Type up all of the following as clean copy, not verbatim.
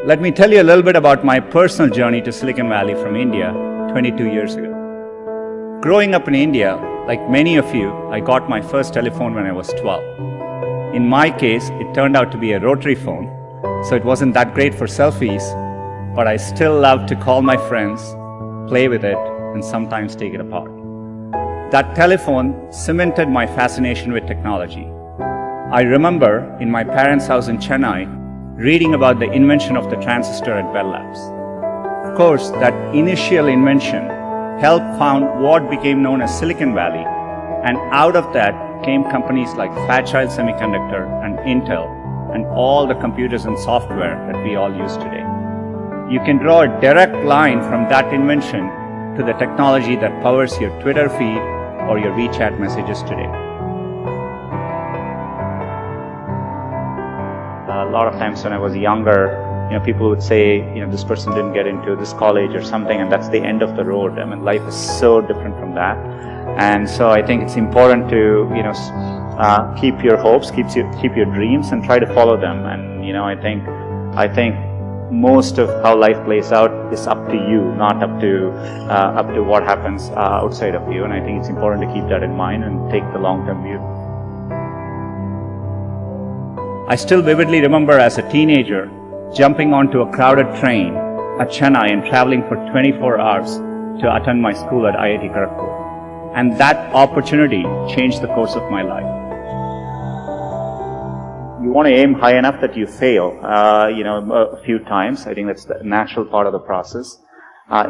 Let me tell you a little bit about my personal journey to Silicon Valley from India 22 years ago. Growing up in India, like many of you, I got my first telephone when I was 12. In my case, it turned out to be a rotary phone, so it wasn't that great for selfies, but I still loved to call my friends, play with it, and sometimes take it apart. That telephone cemented my fascination with technology. I remember in my parents' house in Chennai, reading about the invention of the transistor at Bell Labs. Of course, that initial invention helped found what became known as Silicon Valley, and out of that came companies like Fairchild Semiconductor and Intel, and all the computers and software that we all use today. You can draw a direct line from that invention to the technology that powers your Twitter feed or your WeChat messages today. A lot of times when I was younger, people would say, this person didn't get into this college or something, and that's the end of the road. I mean, life is so different from that. And so I think it's important to, keep your hopes, keep your dreams, and try to follow them. And, I think most of how life plays out is up to you, not up to what happens outside of you. And I think it's important to keep that in mind and take the long-term view. I still vividly remember as a teenager jumping onto a crowded train at Chennai and traveling for 24 hours to attend my school at IIT Kharagpur. And that opportunity changed the course of my life. You want to aim high enough that you fail, a few times. I think that's the natural part of the process.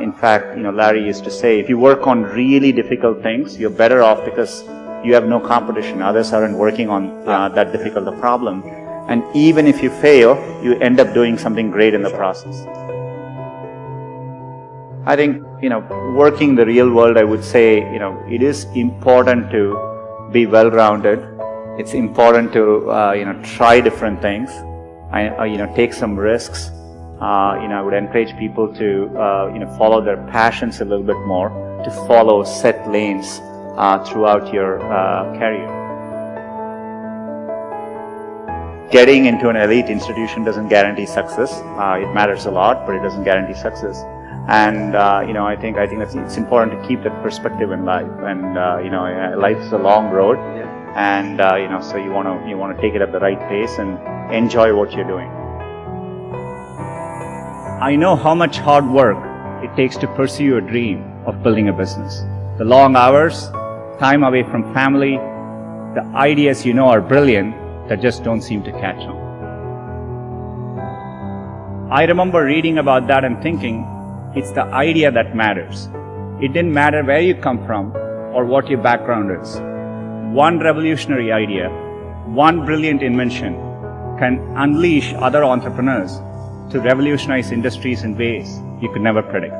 In fact, Larry used to say, if you work on really difficult things, you're better off because you have no competition. Others aren't working on that difficult a problem. And even if you fail, you end up doing something great in the process. I think, working the real world, I would say, it is important to be well-rounded. It's important to, try different things. Take some risks. I would encourage people to, follow their passions a little bit more, to follow set lanes throughout your career. Getting into an elite institution doesn't guarantee success. It matters a lot, but it doesn't guarantee success. And I think it's important to keep that perspective in life. And life is a long road, and so you want to take it at the right pace and enjoy what you're doing. I know how much hard work it takes to pursue your dream of building a business. The long hours, time away from family, the ideas are brilliant that just don't seem to catch on. I remember reading about that and thinking, it's the idea that matters. It didn't matter where you come from or what your background is. One revolutionary idea, one brilliant invention can unleash other entrepreneurs to revolutionize industries in ways you could never predict.